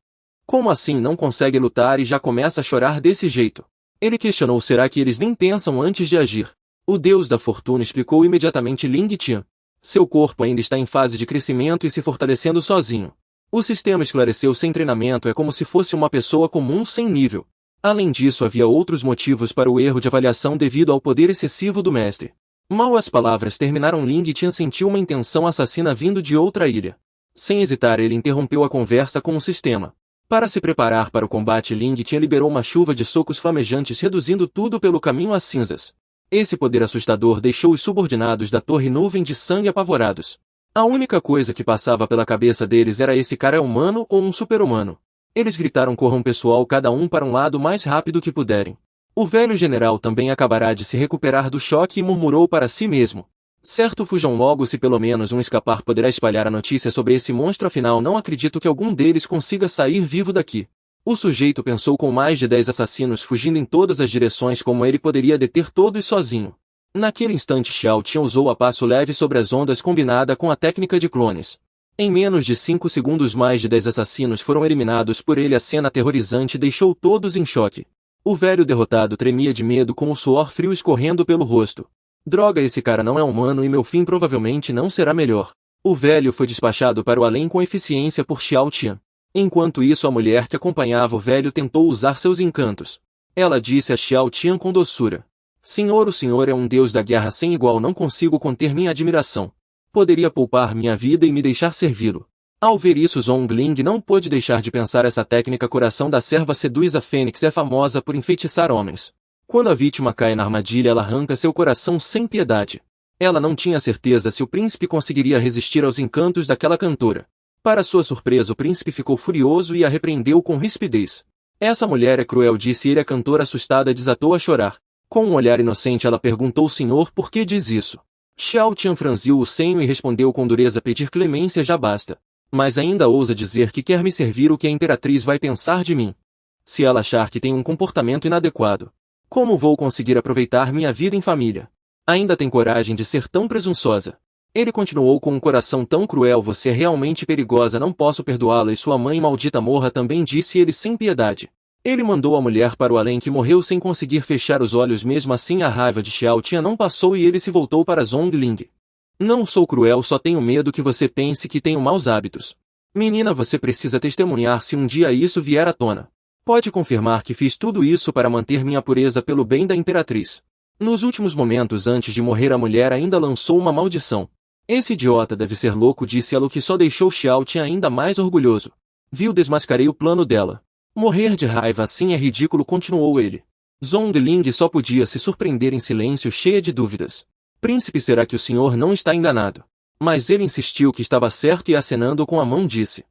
Como assim não consegue lutar e já começa a chorar desse jeito? Ele questionou: será que eles nem pensam antes de agir? O deus da fortuna explicou imediatamente Ling Tian. Seu corpo ainda está em fase de crescimento e se fortalecendo sozinho. O sistema esclareceu sem treinamento é como se fosse uma pessoa comum sem nível. Além disso havia outros motivos para o erro de avaliação devido ao poder excessivo do mestre. Mal as palavras terminaram, Ling Tian sentiu uma intenção assassina vindo de outra ilha. Sem hesitar, ele interrompeu a conversa com o sistema. Para se preparar para o combate, Ling Tian liberou uma chuva de socos flamejantes, reduzindo tudo pelo caminho às cinzas. Esse poder assustador deixou os subordinados da Torre Nuvem de Sangue apavorados. A única coisa que passava pela cabeça deles era: esse cara é humano ou um super-humano? Eles gritaram: corram pessoal, cada um para um lado mais rápido que puderem. O velho general também acabará de se recuperar do choque e murmurou para si mesmo. Certo, fujam logo, se pelo menos um escapar poderá espalhar a notícia sobre esse monstro, afinal não acredito que algum deles consiga sair vivo daqui. O sujeito pensou: com mais de 10 assassinos fugindo em todas as direções, como ele poderia deter todos sozinho? Naquele instante, Xiao Tian usou a passo leve sobre as ondas combinada com a técnica de clones. Em menos de 5 segundos mais de 10 assassinos foram eliminados por ele. A cena aterrorizante deixou todos em choque. O velho derrotado tremia de medo, com o suor frio escorrendo pelo rosto. Droga, esse cara não é humano e meu fim provavelmente não será melhor. O velho foi despachado para o além com eficiência por Xiao Tian. Enquanto isso, a mulher que acompanhava o velho tentou usar seus encantos. Ela disse a Xiao Tian com doçura: Senhor, o senhor é um deus da guerra sem igual, não consigo conter minha admiração. Poderia poupar minha vida e me deixar servi-lo. Ao ver isso, Zhongling não pôde deixar de pensar: essa técnica coração da serva seduz a fênix, é famosa por enfeitiçar homens. Quando a vítima cai na armadilha, ela arranca seu coração sem piedade. Ela não tinha certeza se o príncipe conseguiria resistir aos encantos daquela cantora. Para sua surpresa, o príncipe ficou furioso e a repreendeu com rispidez. Essa mulher é cruel, disse ele. A cantora, assustada, desatou a chorar. Com um olhar inocente, ela perguntou: senhor, por que diz isso? Xiao Tian franziu o senho e respondeu com dureza: pedir clemência já basta. Mas ainda ousa dizer que quer me servir? O que a imperatriz vai pensar de mim? Se ela achar que tenho um comportamento inadequado, como vou conseguir aproveitar minha vida em família? Ainda tem coragem de ser tão presunçosa? Ele continuou com um coração tão cruel: você é realmente perigosa, não posso perdoá-la, e sua mãe maldita morra também, disse ele sem piedade. Ele mandou a mulher para o além, que morreu sem conseguir fechar os olhos. Mesmo assim, a raiva de Xiao Tian não passou e ele se voltou para Zhongling. Não sou cruel, só tenho medo que você pense que tenho maus hábitos. Menina, você precisa testemunhar se um dia isso vier à tona. Pode confirmar que fiz tudo isso para manter minha pureza pelo bem da imperatriz. Nos últimos momentos antes de morrer, a mulher ainda lançou uma maldição. Esse idiota deve ser louco, disse ela, o que só deixou Xiao Tian ainda mais orgulhoso. Viu, desmascarei o plano dela. Morrer de raiva assim é ridículo, continuou ele. Zhongling só podia se surpreender em silêncio, cheia de dúvidas. Príncipe, será que o senhor não está enganado? Mas ele insistiu que estava certo e, acenando com a mão, disse: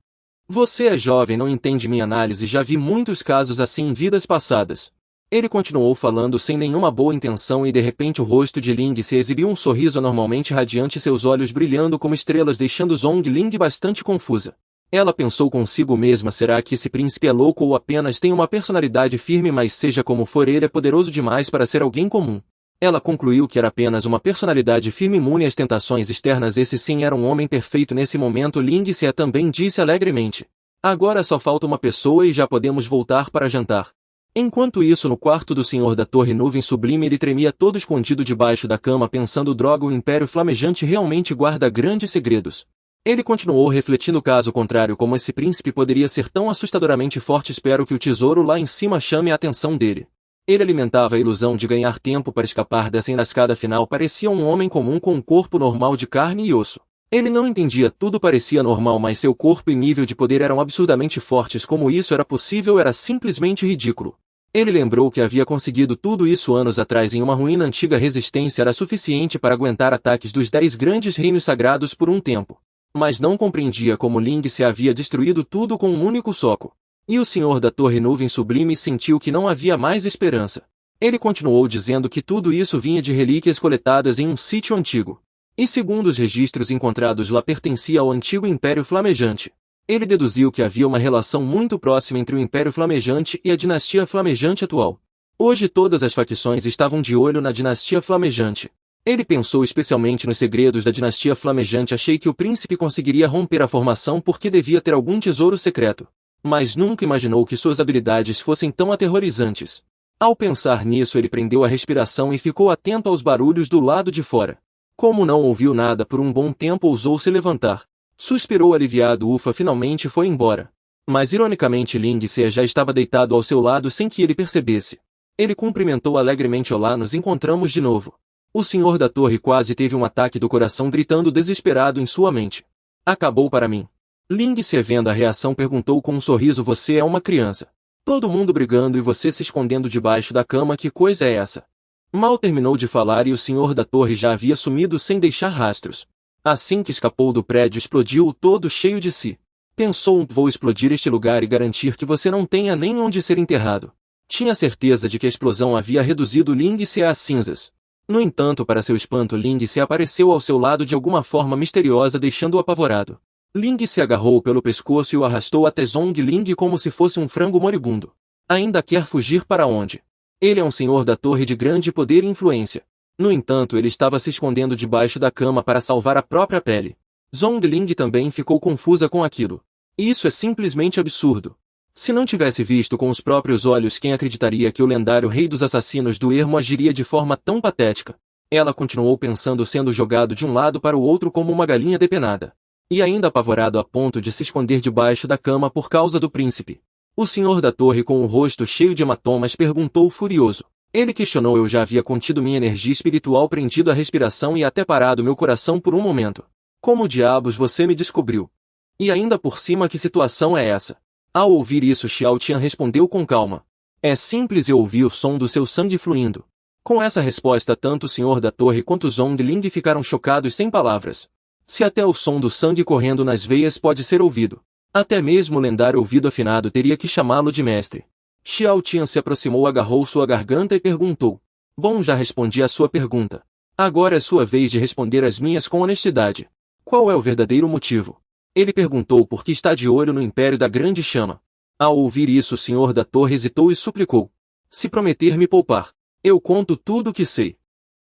você é jovem, não entende minha análise, já vi muitos casos assim em vidas passadas. Ele continuou falando sem nenhuma boa intenção e de repente o rosto de Ling se exibiu um sorriso anormalmente radiante, seus olhos brilhando como estrelas, deixando Zhongling bastante confusa. Ela pensou consigo mesma: será que esse príncipe é louco ou apenas tem uma personalidade firme? Mas seja como for, ele é poderoso demais para ser alguém comum. Ela concluiu que era apenas uma personalidade firme, imune às tentações externas. Esse sim era um homem perfeito. Nesse momento, Ling se também disse alegremente: agora só falta uma pessoa e já podemos voltar para jantar. Enquanto isso, no quarto do senhor da Torre Nuvem Sublime, ele tremia todo escondido debaixo da cama, pensando: droga, o Império Flamejante realmente guarda grandes segredos. Ele continuou refletindo: caso contrário, como esse príncipe poderia ser tão assustadoramente forte? Espero que o tesouro lá em cima chame a atenção dele. Ele alimentava a ilusão de ganhar tempo para escapar dessa enrascada final. Parecia um homem comum com um corpo normal de carne e osso. Ele não entendia, tudo parecia normal, mas seu corpo e nível de poder eram absurdamente fortes. Como isso era possível? Era simplesmente ridículo. Ele lembrou que havia conseguido tudo isso anos atrás em uma ruína antiga. A resistência era suficiente para aguentar ataques dos 10 grandes reinos sagrados por um tempo. Mas não compreendia como Ling se havia destruído tudo com um único soco. E o senhor da Torre Nuvem Sublime sentiu que não havia mais esperança. Ele continuou dizendo que tudo isso vinha de relíquias coletadas em um sítio antigo. E segundo os registros encontrados lá, pertencia ao antigo Império Flamejante. Ele deduziu que havia uma relação muito próxima entre o Império Flamejante e a dinastia Flamejante atual. Hoje todas as facções estavam de olho na dinastia Flamejante. Ele pensou especialmente nos segredos da dinastia Flamejante. Achei que o príncipe conseguiria romper a formação porque devia ter algum tesouro secreto. Mas nunca imaginou que suas habilidades fossem tão aterrorizantes. Ao pensar nisso, ele prendeu a respiração e ficou atento aos barulhos do lado de fora. Como não ouviu nada por um bom tempo, ousou se levantar. Suspirou aliviado, ufa, finalmente foi embora. Mas ironicamente Lindsay já estava deitado ao seu lado sem que ele percebesse. Ele cumprimentou alegremente: olá, nos encontramos de novo. O senhor da torre quase teve um ataque do coração, gritando desesperado em sua mente. Acabou para mim. Lindsay, vendo a reação, perguntou com um sorriso: você é uma criança. Todo mundo brigando e você se escondendo debaixo da cama, que coisa é essa? Mal terminou de falar e o senhor da torre já havia sumido sem deixar rastros. Assim que escapou do prédio, explodiu todo cheio de si. Pensou: vou explodir este lugar e garantir que você não tenha nem onde ser enterrado. Tinha certeza de que a explosão havia reduzido Lindsay às cinzas. No entanto, para seu espanto, Lindsay apareceu ao seu lado de alguma forma misteriosa, deixando-o apavorado. Lindsay agarrou pelo pescoço e o arrastou até Zhongling como se fosse um frango moribundo. Ainda quer fugir? Para onde? Ele é um senhor da torre de grande poder e influência. No entanto, ele estava se escondendo debaixo da cama para salvar a própria pele. Zhongling também ficou confusa com aquilo. Isso é simplesmente absurdo. Se não tivesse visto com os próprios olhos, quem acreditaria que o lendário rei dos assassinos do ermo agiria de forma tão patética? Ela continuou pensando, sendo jogado de um lado para o outro como uma galinha depenada. E ainda apavorado a ponto de se esconder debaixo da cama por causa do príncipe. O senhor da torre, com o rosto cheio de hematomas, perguntou furioso. Ele questionou: eu já havia contido minha energia espiritual, prendido a respiração e até parado meu coração por um momento. Como diabos você me descobriu? E ainda por cima, que situação é essa? Ao ouvir isso, Xiao Tian respondeu com calma. É simples, eu ouvi o som do seu sangue fluindo. Com essa resposta, tanto o senhor da torre quanto Zhongling ficaram chocados sem palavras. Se até o som do sangue correndo nas veias pode ser ouvido, até mesmo o lendário ouvido afinado teria que chamá-lo de mestre. Xiao Tian se aproximou, agarrou sua garganta e perguntou. Bom, já respondi a sua pergunta. Agora é sua vez de responder as minhas com honestidade. Qual é o verdadeiro motivo? Ele perguntou porque está de olho no Império da Grande Chama. Ao ouvir isso, o senhor da torre hesitou e suplicou. Se prometer me poupar, eu conto tudo o que sei.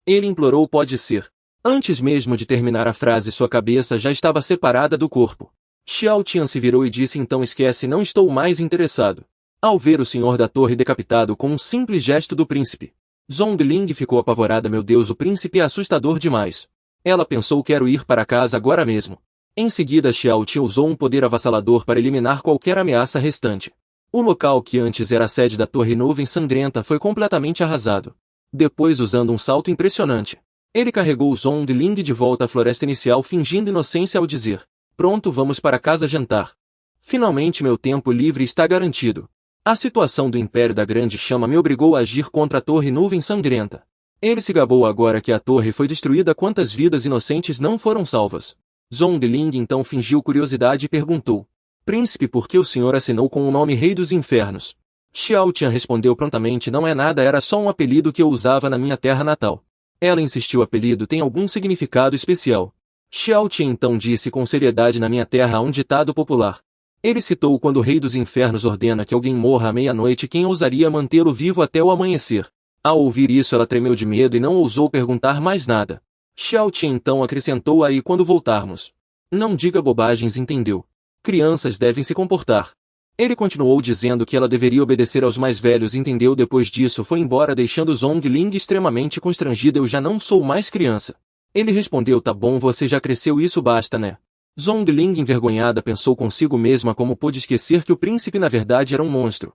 Ele implorou: pode ser. Antes mesmo de terminar a frase, sua cabeça já estava separada do corpo. Xiao Tian se virou e disse: então esquece, não estou mais interessado. Ao ver o senhor da torre decapitado com um simples gesto do príncipe, Zhongling ficou apavorada. Meu Deus, o príncipe é assustador demais. Ela pensou: quero ir para casa agora mesmo. Em seguida, Xiao Tian usou um poder avassalador para eliminar qualquer ameaça restante. O local que antes era a sede da Torre Nuvem Sangrenta foi completamente arrasado. Depois, usando um salto impressionante, ele carregou Zhongling de volta à floresta inicial, fingindo inocência ao dizer: pronto, vamos para casa jantar. Finalmente meu tempo livre está garantido. A situação do Império da Grande Chama me obrigou a agir contra a Torre Nuvem Sangrenta. Ele se gabou agora que a torre foi destruída. Quantas vidas inocentes não foram salvas? Zhongling então fingiu curiosidade e perguntou: príncipe, por que o senhor assinou com o nome Rei dos Infernos? Xiao Tian respondeu prontamente: não é nada, era só um apelido que eu usava na minha terra natal. Ela insistiu: o apelido tem algum significado especial? Xiao Tian então disse com seriedade: na minha terra há um ditado popular. Ele citou: quando o Rei dos Infernos ordena que alguém morra à meia-noite, quem ousaria mantê-lo vivo até o amanhecer? Ao ouvir isso, ela tremeu de medo e não ousou perguntar mais nada. Xiao Tian então acrescentou: aí quando voltarmos. Não diga bobagens, entendeu? Crianças devem se comportar. Ele continuou dizendo que ela deveria obedecer aos mais velhos, entendeu? Depois disso foi embora, deixando Zhongling extremamente constrangida. Eu já não sou mais criança. Ele respondeu: tá bom, você já cresceu, isso basta, né? Zhongling, envergonhada, pensou consigo mesma como pôde esquecer que o príncipe na verdade era um monstro.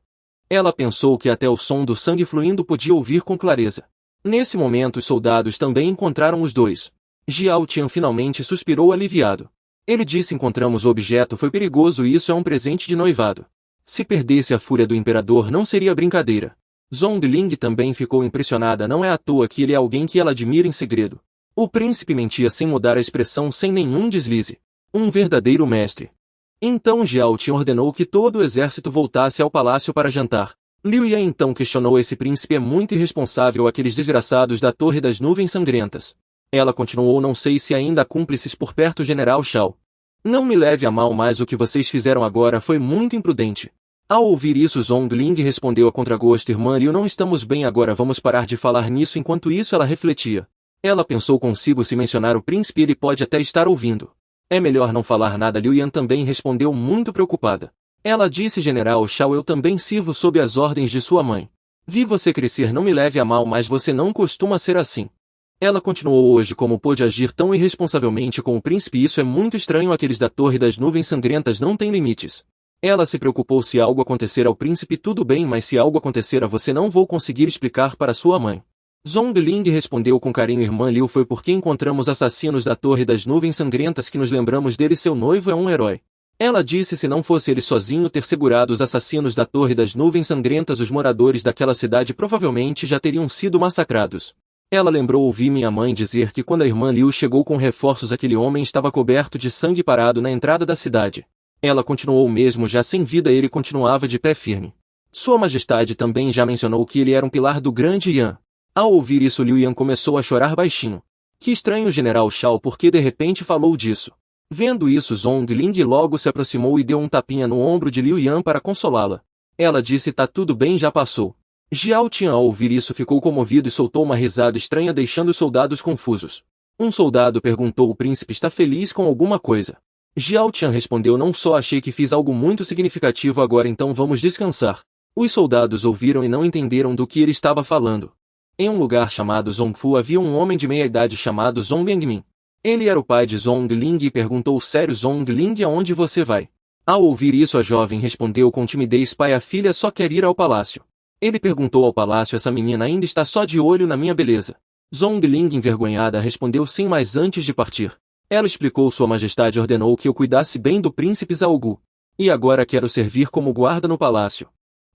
Ela pensou que até o som do sangue fluindo podia ouvir com clareza. Nesse momento os soldados também encontraram os dois. Xiao Tian finalmente suspirou aliviado. Ele disse: encontramos o objeto, foi perigoso e isso é um presente de noivado. Se perdesse a fúria do imperador não seria brincadeira. Zhongling também ficou impressionada, não é à toa que ele é alguém que ela admira em segredo. O príncipe mentia sem mudar a expressão, sem nenhum deslize. Um verdadeiro mestre. Então Xiao Tian ordenou que todo o exército voltasse ao palácio para jantar. Liu Yan então questionou: esse príncipe é muito irresponsável, aqueles desgraçados da Torre das Nuvens Sangrentas. Ela continuou: não sei se ainda há cúmplices por perto, General Shao. Não me leve a mal, mas o que vocês fizeram agora foi muito imprudente. Ao ouvir isso, Zhongling respondeu a contragosto: irmã Liu, não estamos bem agora, vamos parar de falar nisso. Enquanto isso ela refletia. Ela pensou consigo: se mencionar o príncipe ele pode até estar ouvindo. É melhor não falar nada. Liu Yan também respondeu muito preocupada. Ela disse: General Shao, eu também sirvo sob as ordens de sua mãe. Vi você crescer, não me leve a mal, mas você não costuma ser assim. Ela continuou: hoje como pôde agir tão irresponsavelmente com o príncipe? Isso é muito estranho. Aqueles da Torre das Nuvens Sangrentas não têm limites. Ela se preocupou: se algo acontecer ao príncipe tudo bem, mas se algo acontecer a você não vou conseguir explicar para sua mãe. Zhongling respondeu com carinho: irmã Liu, foi porque encontramos assassinos da Torre das Nuvens Sangrentas que nos lembramos dele. Seu noivo é um herói. Ela disse: se não fosse ele sozinho ter segurado os assassinos da Torre das Nuvens Sangrentas, os moradores daquela cidade provavelmente já teriam sido massacrados. Ela lembrou: ouvi minha mãe dizer que quando a irmã Liu chegou com reforços, aquele homem estava coberto de sangue parado na entrada da cidade. Ela continuou: mesmo já sem vida, ele continuava de pé firme. Sua Majestade também já mencionou que ele era um pilar do grande Yan. Ao ouvir isso, Liu Yan começou a chorar baixinho. Que estranho, General Shao, por que de repente falou disso? Vendo isso, Zhongling logo se aproximou e deu um tapinha no ombro de Liu Yan para consolá-la. Ela disse: tá tudo bem, já passou. Jiao Tian, ao ouvir isso, ficou comovido e soltou uma risada estranha, deixando os soldados confusos. Um soldado perguntou: o príncipe está feliz com alguma coisa? Jiao Tian respondeu: não, só achei que fiz algo muito significativo agora, então vamos descansar. Os soldados ouviram e não entenderam do que ele estava falando. Em um lugar chamado Zongfu havia um homem de meia-idade chamado Zhong Yangmin. Ele era o pai de Zhongling e perguntou: sério, Zhongling, aonde você vai? Ao ouvir isso, a jovem respondeu com timidez: pai, a filha só quer ir ao palácio. Ele perguntou ao palácio: essa menina ainda está só de olho na minha beleza? Zhongling, envergonhada, respondeu: sim, mas antes de partir, ela explicou: sua majestade ordenou que eu cuidasse bem do príncipe Zaogu. E agora quero servir como guarda no palácio.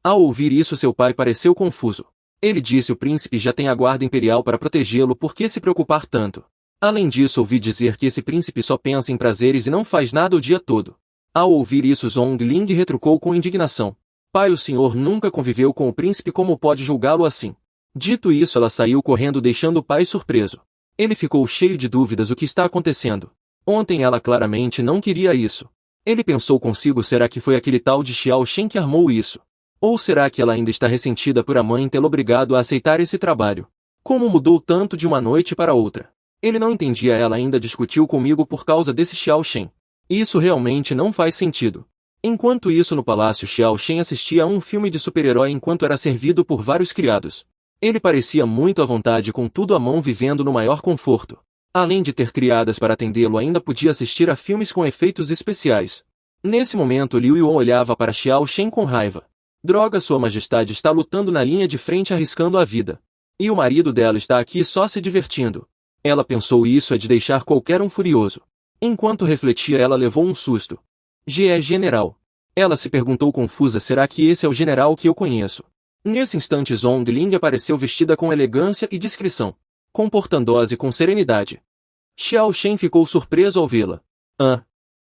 Ao ouvir isso, seu pai pareceu confuso. Ele disse: o príncipe já tem a guarda imperial para protegê-lo, por que se preocupar tanto? Além disso, ouvi dizer que esse príncipe só pensa em prazeres e não faz nada o dia todo. Ao ouvir isso, Zhongling retrucou com indignação: pai, o senhor nunca conviveu com o príncipe, como pode julgá-lo assim? Dito isso, ela saiu correndo, deixando o pai surpreso. Ele ficou cheio de dúvidas: o que está acontecendo? Ontem ela claramente não queria isso. Ele pensou consigo: será que foi aquele tal de Xiao Shen que armou isso? Ou será que ela ainda está ressentida por a mãe tê-lo obrigado a aceitar esse trabalho? Como mudou tanto de uma noite para outra? Ele não entendia. Ela ainda discutiu comigo por causa desse Xiao Shen. Isso realmente não faz sentido. Enquanto isso, no palácio, Xiao Shen assistia a um filme de super-herói enquanto era servido por vários criados. Ele parecia muito à vontade, com tudo à mão, vivendo no maior conforto. Além de ter criadas para atendê-lo, ainda podia assistir a filmes com efeitos especiais. Nesse momento, Liu Yuan olhava para Xiao Shen com raiva. Droga, sua majestade está lutando na linha de frente, arriscando a vida. E o marido dela está aqui só se divertindo. Ela pensou: isso é de deixar qualquer um furioso. Enquanto refletia, ela levou um susto. General. Ela se perguntou confusa: será que esse é o general que eu conheço? Nesse instante, Zhongling apareceu vestida com elegância e discrição, comportando-se com serenidade. Xiao Shen ficou surpreso ao vê-la.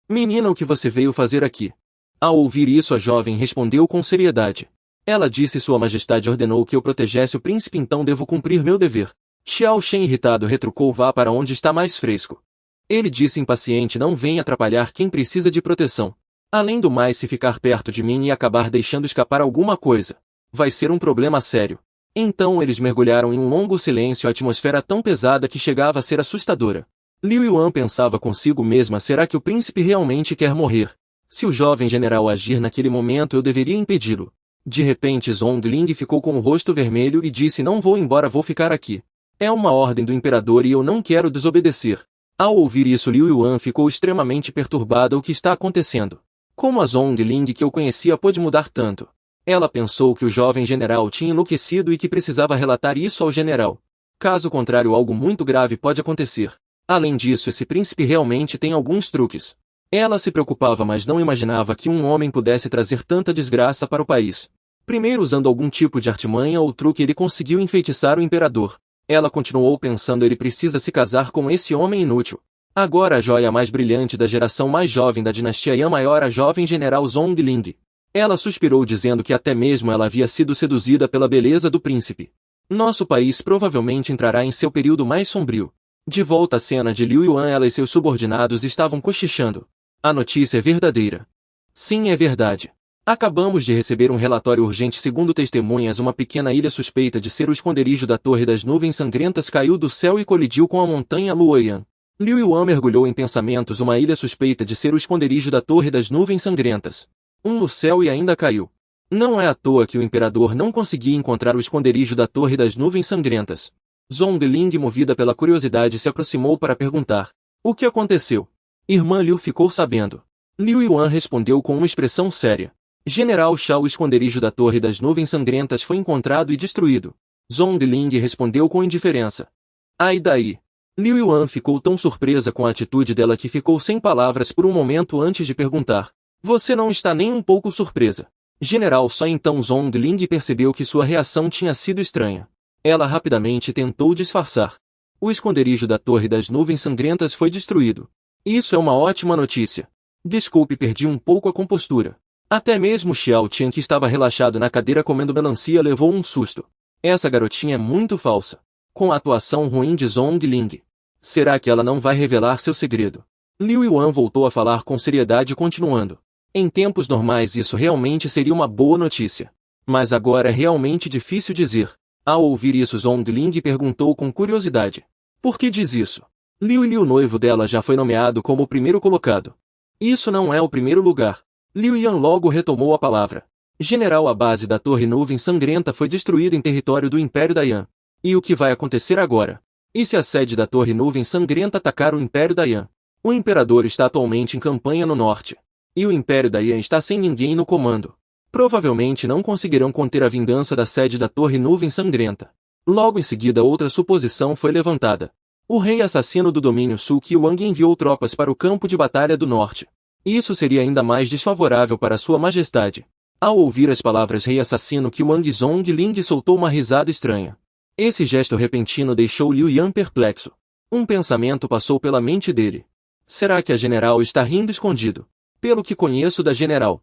Menina, o que você veio fazer aqui? Ao ouvir isso, a jovem respondeu com seriedade. Ela disse: sua majestade ordenou que eu protegesse o príncipe, então devo cumprir meu dever. Xiao Shen, irritado, retrucou: vá para onde está mais fresco. Ele disse impaciente: não venha atrapalhar quem precisa de proteção. Além do mais, se ficar perto de mim e acabar deixando escapar alguma coisa, vai ser um problema sério. Então eles mergulharam em um longo silêncio, a atmosfera tão pesada que chegava a ser assustadora. Liu Yuan pensava consigo mesma: será que o príncipe realmente quer morrer? Se o jovem general agir naquele momento, eu deveria impedi-lo. De repente, Zhongling ficou com o rosto vermelho e disse: não vou embora, vou ficar aqui. É uma ordem do imperador e eu não quero desobedecer. Ao ouvir isso, Liu Yuan ficou extremamente perturbada: o que está acontecendo? Como a Zhongling que eu conhecia pôde mudar tanto? Ela pensou que o jovem general tinha enlouquecido e que precisava relatar isso ao general. Caso contrário, algo muito grave pode acontecer. Além disso, esse príncipe realmente tem alguns truques. Ela se preocupava, mas não imaginava que um homem pudesse trazer tanta desgraça para o país. Primeiro, usando algum tipo de artimanha ou truque, ele conseguiu enfeitiçar o imperador. Ela continuou pensando: ele precisa se casar com esse homem inútil. Agora a joia mais brilhante da geração mais jovem da dinastia Yan maior, a jovem general Zhongling. Ela suspirou, dizendo que até mesmo ela havia sido seduzida pela beleza do príncipe. Nosso país provavelmente entrará em seu período mais sombrio. De volta à cena de Liu Yuan, ela e seus subordinados estavam cochichando. A notícia é verdadeira. Sim, é verdade. Acabamos de receber um relatório urgente. Segundo testemunhas, uma pequena ilha suspeita de ser o esconderijo da Torre das Nuvens Sangrentas caiu do céu e colidiu com a montanha Luoyan. Liu Yuan mergulhou em pensamentos. Uma ilha suspeita de ser o esconderijo da Torre das Nuvens Sangrentas. No céu e ainda caiu. Não é à toa que o imperador não conseguia encontrar o esconderijo da Torre das Nuvens Sangrentas. Zhongling, movida pela curiosidade, se aproximou para perguntar: o que aconteceu? Irmã Liu ficou sabendo. Liu Yuan respondeu com uma expressão séria. General Shao, o esconderijo da Torre das Nuvens Sangrentas foi encontrado e destruído. Zhongling respondeu com indiferença. Ai daí? Liu Yuan ficou tão surpresa com a atitude dela que ficou sem palavras por um momento antes de perguntar. Você não está nem um pouco surpresa. General, só então Zhongling percebeu que sua reação tinha sido estranha. Ela rapidamente tentou disfarçar. O esconderijo da Torre das Nuvens Sangrentas foi destruído. Isso é uma ótima notícia. Desculpe, perdi um pouco a compostura. Até mesmo Xiao Tian, que estava relaxado na cadeira comendo melancia, levou um susto. Essa garotinha é muito falsa. Com a atuação ruim de Zhongling. Será que ela não vai revelar seu segredo? Liu Yuan voltou a falar com seriedade, continuando. Em tempos normais isso realmente seria uma boa notícia. Mas agora é realmente difícil dizer. Ao ouvir isso, Zhongling perguntou com curiosidade. Por que diz isso? Liu, o noivo dela, já foi nomeado como o primeiro colocado. Isso não é o primeiro lugar. Liu Yan logo retomou a palavra. General, a base da Torre Nuvem Sangrenta foi destruída em território do Império da Yan. E o que vai acontecer agora? E se a sede da Torre Nuvem Sangrenta atacar o Império da Yan? O Imperador está atualmente em campanha no norte. E o Império da Yan está sem ninguém no comando. Provavelmente não conseguirão conter a vingança da sede da Torre Nuvem Sangrenta. Logo em seguida, outra suposição foi levantada. O rei assassino do domínio sul, Qi Wang, enviou tropas para o campo de batalha do norte. Isso seria ainda mais desfavorável para sua majestade. Ao ouvir as palavras rei assassino Qi Wang, Zhongling soltou uma risada estranha. Esse gesto repentino deixou Liu Yan perplexo. Um pensamento passou pela mente dele. Será que a general está rindo escondido? Pelo que conheço da general,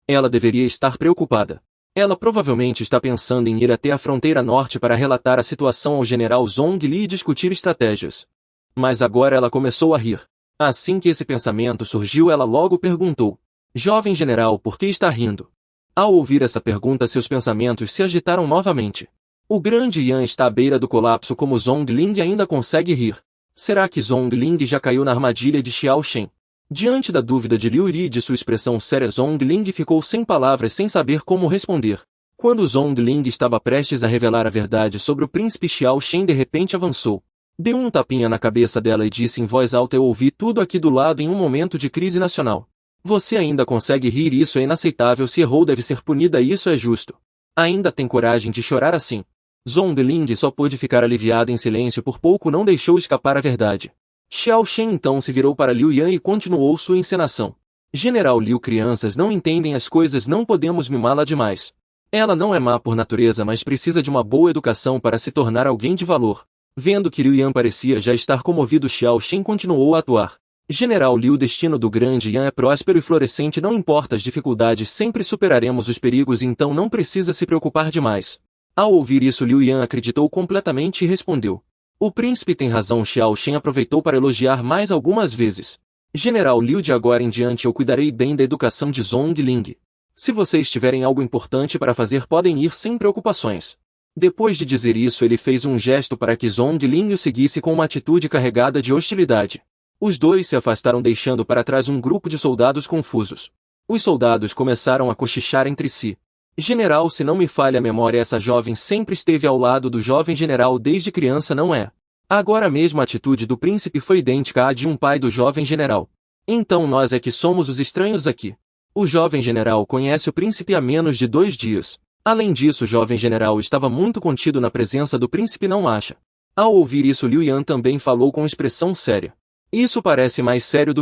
ela deveria estar preocupada. Ela provavelmente está pensando em ir até a fronteira norte para relatar a situação ao general Zhongli e discutir estratégias. Mas agora ela começou a rir. Assim que esse pensamento surgiu, ela logo perguntou. Jovem general, por que está rindo? Ao ouvir essa pergunta, seus pensamentos se agitaram novamente. O grande Yan está à beira do colapso, como Zhongling ainda consegue rir. Será que Zhongling já caiu na armadilha de Xiao Shen? Diante da dúvida de Liu Yi e de sua expressão séria, Zhongling ficou sem palavras, sem saber como responder. Quando Zhongling estava prestes a revelar a verdade sobre o príncipe, Xiao Shen de repente avançou. Deu um tapinha na cabeça dela e disse em voz alta: eu ouvi tudo aqui do lado em um momento de crise nacional. Você ainda consegue rir? Isso é inaceitável. Se errou, deve ser punida. Isso é justo. Ainda tem coragem de chorar assim? Zhongling só pôde ficar aliviado em silêncio. Por pouco não deixou escapar a verdade. Xiao Shen então se virou para Liu Yan e continuou sua encenação. General Liu, crianças não entendem as coisas, não podemos mimá-la demais. Ela não é má por natureza, mas precisa de uma boa educação para se tornar alguém de valor. Vendo que Liu Yan parecia já estar comovido, Xiao Shen continuou a atuar. General Liu, o destino do grande Yan é próspero e florescente, não importa as dificuldades, sempre superaremos os perigos, então não precisa se preocupar demais. Ao ouvir isso, Liu Yan acreditou completamente e respondeu. O príncipe tem razão. Xiao Shen aproveitou para elogiar mais algumas vezes. General Liu, de agora em diante eu cuidarei bem da educação de Zhongling. Se vocês tiverem algo importante para fazer, podem ir sem preocupações. Depois de dizer isso, ele fez um gesto para que Zhongling o seguisse com uma atitude carregada de hostilidade. Os dois se afastaram, deixando para trás um grupo de soldados confusos. Os soldados começaram a cochichar entre si. General, se não me falha a memória, essa jovem sempre esteve ao lado do jovem general desde criança, não é? Agora mesmo a atitude do príncipe foi idêntica à de um pai do jovem general. Então nós é que somos os estranhos aqui. O jovem general conhece o príncipe há menos de 2 dias. Além disso, o jovem general estava muito contido na presença do príncipe, não acha? Ao ouvir isso, Liu Yan também falou com expressão séria. Isso parece mais sério do